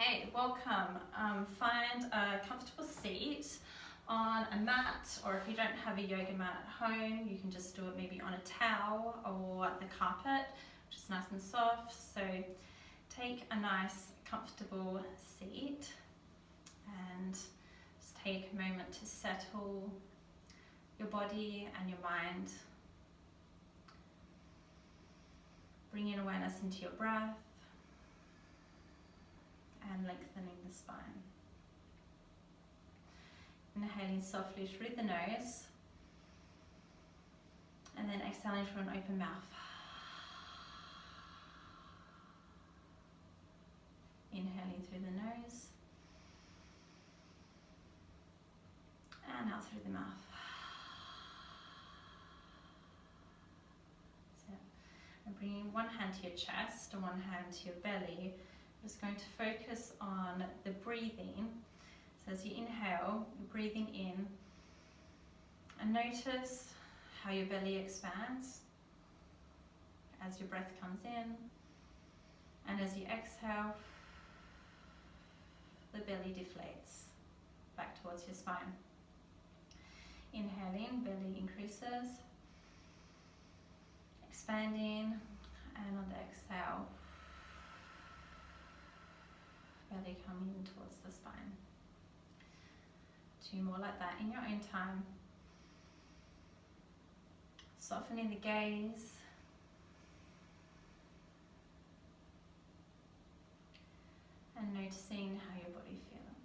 Okay, welcome. Find a comfortable seat on a mat, or if you don't have a yoga mat at home, you can just do it maybe on a towel or the carpet, which is nice and soft. So take a nice comfortable seat and just take a moment to settle your body and your mind. Bring in awareness into your breath and lengthening the spine. Inhaling softly through the nose and then exhaling through an open mouth. Inhaling through the nose and out through the mouth. That's it. And bringing one hand to your chest and one hand to your belly. Just going to focus on the breathing. So as you inhale, you're breathing in, and notice how your belly expands as your breath comes in, and as you exhale, the belly deflates back towards your spine. Inhaling, belly increases, expanding, and on the exhale, belly coming towards the spine. Two more like that in your own time. Softening the gaze. And noticing how your body feels.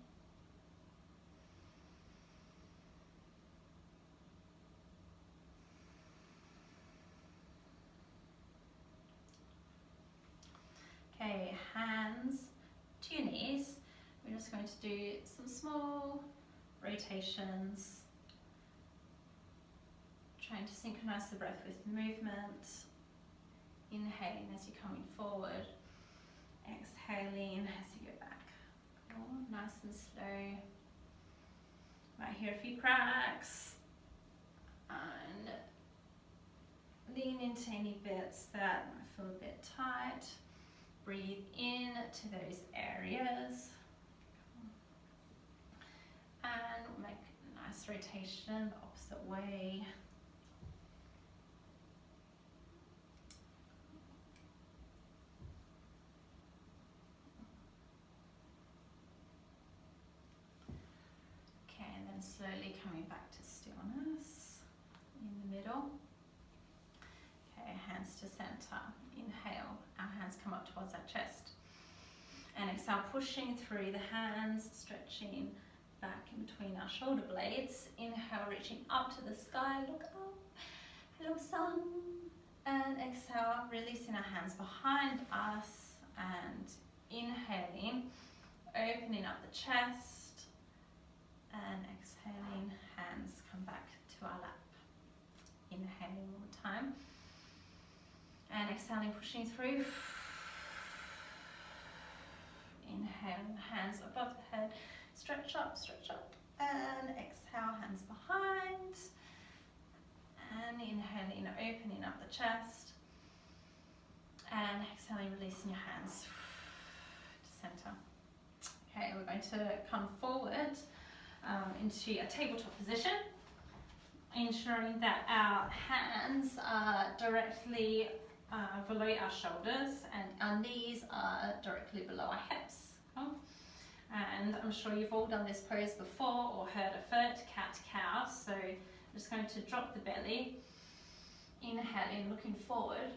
Okay, hands to your knees. We're just going to do some small rotations, trying to synchronize the breath with movement. Inhaling as you're coming forward, exhaling as you go back. Cool. Nice and slow. Might hear a few cracks, and lean into any bits that might feel a bit tight. Breathe in to those areas and make a nice rotation the opposite way. Okay, and then slowly coming back to stillness in the middle. Okay, hands to center. Inhale, our hands come up towards our chest. And exhale, pushing through the hands, stretching back in between our shoulder blades. Inhale, reaching up to the sky, look up, hello sun. And exhale, releasing our hands behind us and inhaling, opening up the chest and exhaling, hands come back to our lap. Inhaling one more time. And exhaling, pushing through. Inhale, hands above the head. Stretch up, and exhale, hands behind. And inhaling, opening up the chest. And exhaling, releasing your hands to center. Okay, we're going to come forward into a tabletop position, ensuring that our hands are directly below our shoulders and our knees are directly below our hips. Okay? And I'm sure you've all done this pose before or heard of it, cat-cow. So I'm just going to drop the belly, inhaling, looking forward,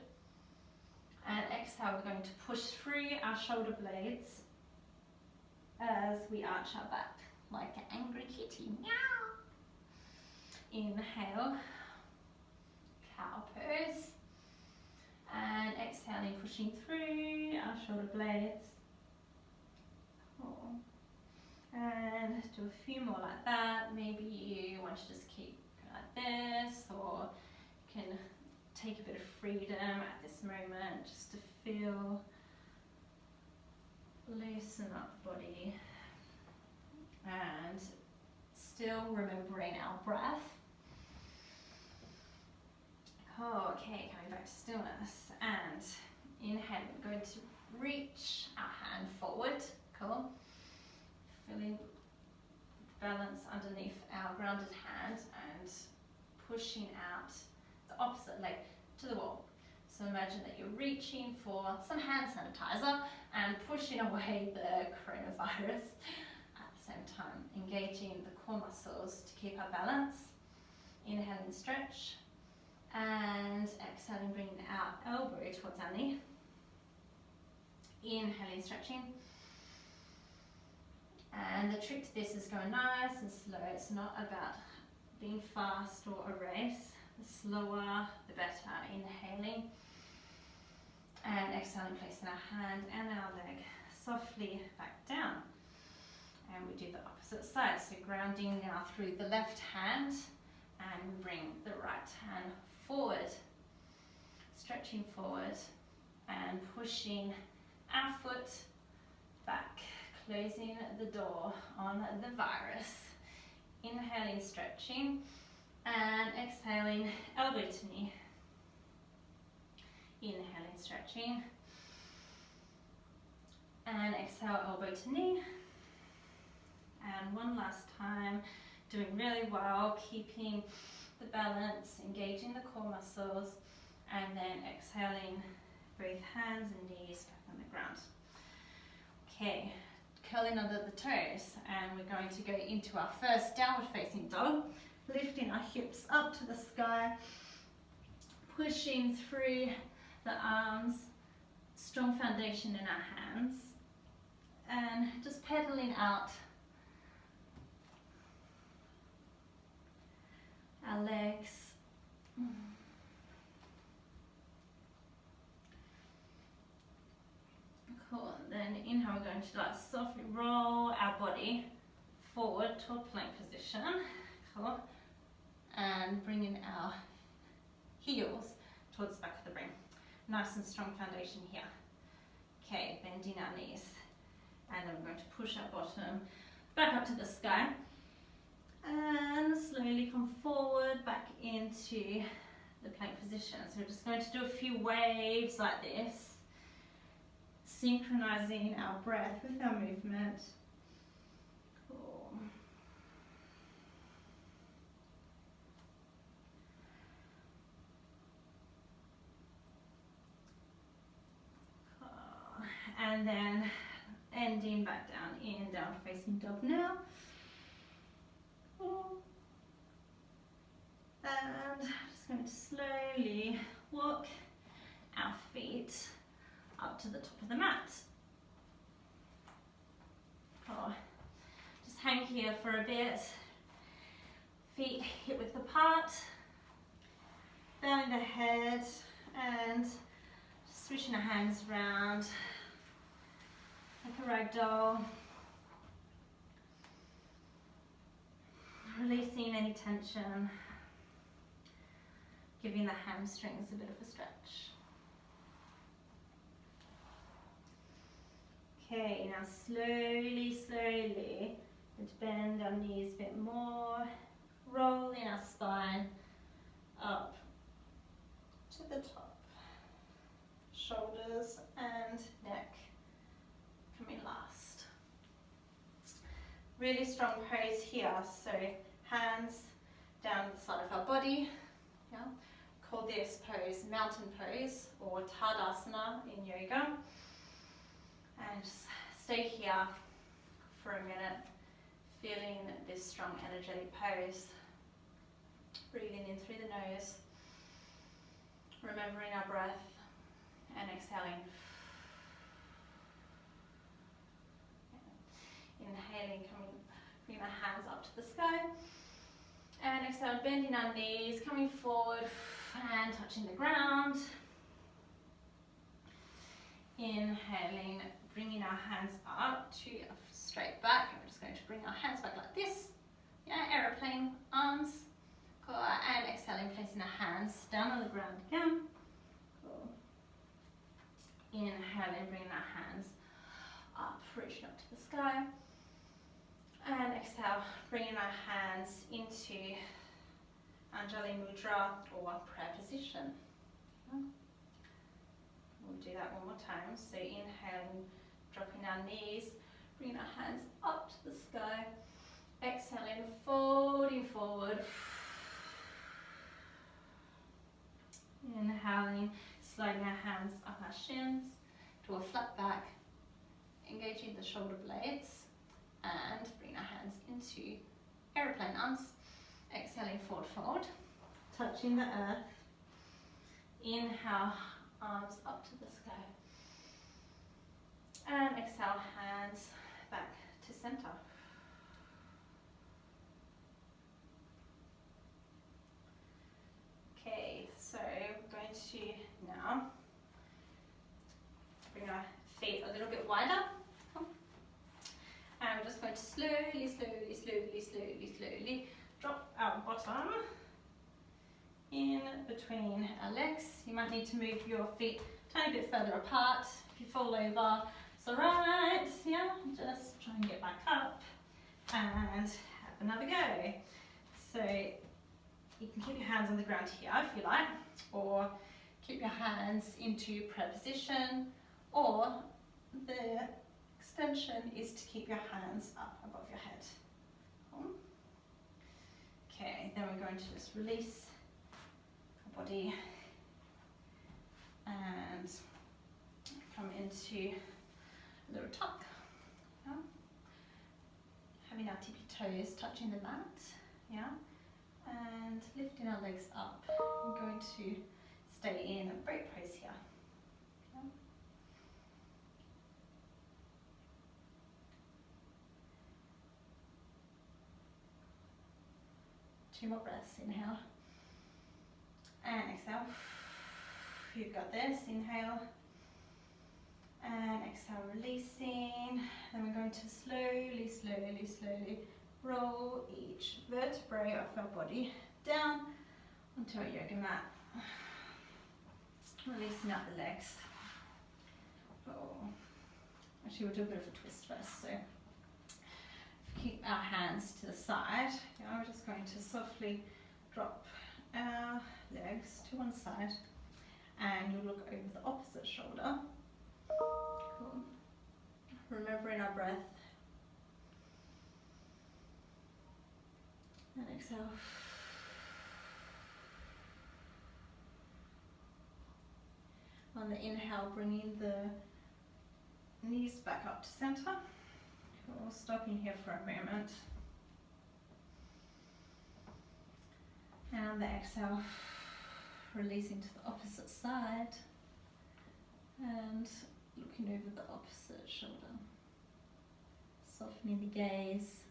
and exhale, we're going to push through our shoulder blades as we arch our back like an angry kitty. Meow. Inhale, cow pose. And exhaling, pushing through our shoulder blades. Cool. And do a few more like that. Maybe you want to just keep like this, or you can take a bit of freedom at this moment just to feel, loosen up the body, and still remembering our breath. Okay, coming back to stillness, and inhale, we're going to reach our hand forward, cool, balance underneath our grounded hand and pushing out the opposite leg to the wall. So imagine that you're reaching for some hand sanitizer and pushing away the coronavirus at the same time, engaging the core muscles to keep our balance. Inhaling, stretch, and exhaling, bringing our elbow towards our knee. Inhaling, stretching. And the trick to this is going nice and slow. It's not about being fast or a race. The slower, the better. Inhaling and exhaling, placing our hand and our leg softly back down. And we do the opposite side. So grounding now through the left hand, and we bring the right hand forward. Stretching forward and pushing our foot back, closing the door on the virus. Inhaling, stretching, and exhaling, elbow to knee. Inhaling, stretching, and exhale, elbow to knee. And one last time, doing really well, keeping the balance, engaging the core muscles, and then exhaling, both hands and knees back on the ground. Okay, curling under the toes, and we're going to go into our first downward facing dog, lifting our hips up to the sky, pushing through the arms, strong foundation in our hands, and just pedaling out our legs. Cool, and then inhale, we're going to softly roll our body forward to a plank position. Cool. And bringing our heels towards the back of the brain. Nice and strong foundation here. Okay, bending our knees. And then we're going to push our bottom back up to the sky. And slowly come forward back into the plank position. So we're just going to do a few waves like this, synchronizing our breath with our movement. Cool. Cool. And then ending back down in down facing dog now. And just going to slowly walk our feet up to the top of the mat. Oh, just hang here for a bit. Feet hip width apart. Bowing the head and swishing our hands around like a rag doll. Releasing any tension, giving the hamstrings a bit of a stretch. Okay, now slowly, let's bend our knees a bit more, rolling our spine up to the top. Shoulders and neck coming last. Really strong pose here, so hands down the side of our body. Yeah. Call this pose mountain pose or Tadasana in yoga. And just stay here for a minute, feeling this strong energetic pose. Breathing in through the nose, remembering our breath, and exhaling. Inhaling, bring our hands up to the sky. And exhale, bending our knees, coming forward and touching the ground. Inhaling, bringing our hands up to straight back. We're just going to bring our hands back like this. Yeah, aeroplane arms. Cool. And exhaling, placing our hands down on the ground again. Cool. Inhaling, bringing our hands up, reaching up to the sky. And exhale, bringing our hands into Anjali Mudra or prayer position. We'll do that one more time. So inhaling, dropping our knees, bringing our hands up to the sky. Exhaling, inhaling, sliding our hands up our shins to a flat back, engaging the shoulder blades, and bring our hands into aeroplane arms. Exhaling, forward fold, touching the earth. Inhale, arms up to the sky. And exhale, hands back to center. Okay, so we're going to now bring our feet a little bit wider. And we're just going to slowly, slowly, slowly, slowly, slowly drop our bottom in between our legs. You might need to move your feet a tiny bit further apart. If you fall over, it's alright, yeah, just try and get back up and have another go. So you can keep your hands on the ground here if you like, or keep your hands into prayer position, or the extension is to keep your hands up above your head. Okay, then we're going to just release our body and come into a little tuck. Yeah. Having our tippy toes touching the mat, yeah, and lifting our legs up. I'm going to stay in a break pose here. Yeah. Two more breaths, inhale and exhale. You've got this, inhale and exhale, releasing. Then we're going to slowly, slowly, slowly roll each vertebrae of our body down onto our yoga mat. Releasing out the legs. Oh. Actually, we'll do a bit of a twist first. So keep our hands to the side. Yeah, we're just going to softly drop our legs to one side, and you'll look over the opposite shoulder. Cool. Remembering our breath. And exhale. On the inhale, bringing the knees back up to center. Cool. Stopping here for a moment. And on the exhale, releasing to the opposite side and looking over the opposite shoulder. Softening the gaze.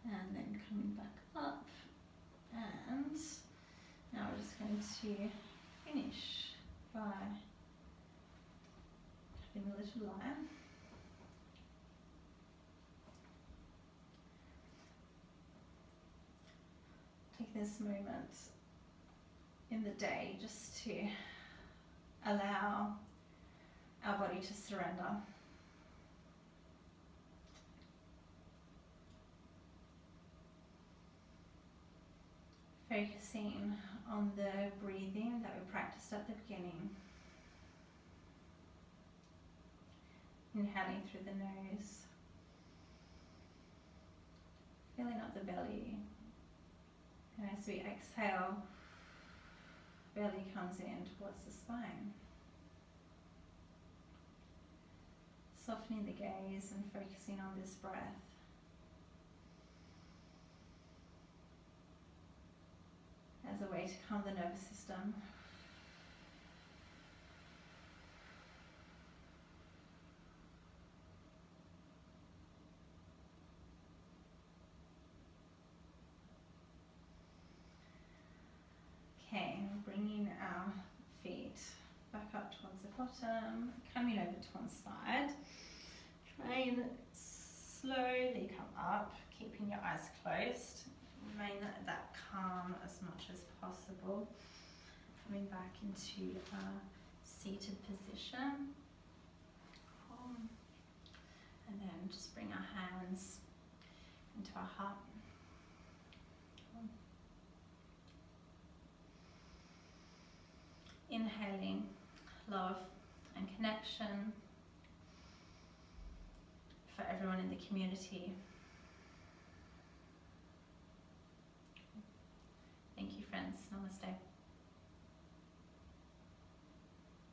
And then coming back up, and now we're just going to finish by having a little lie. Take this moment in the day just to allow our body to surrender. Focusing on the breathing that we practiced at the beginning. Inhaling through the nose. Filling up the belly. And as we exhale, belly comes in towards the spine. Softening the gaze and focusing on this breath. As a way to calm the nervous system. Okay, bringing our feet back up towards the bottom, coming over to one side. Try and slowly come up, keeping your eyes closed. Remain that calm as much as possible. Coming back into a seated position. And then just bring our hands into our heart. Inhaling love and connection. everyone in the community. Thank you, friends. Namaste.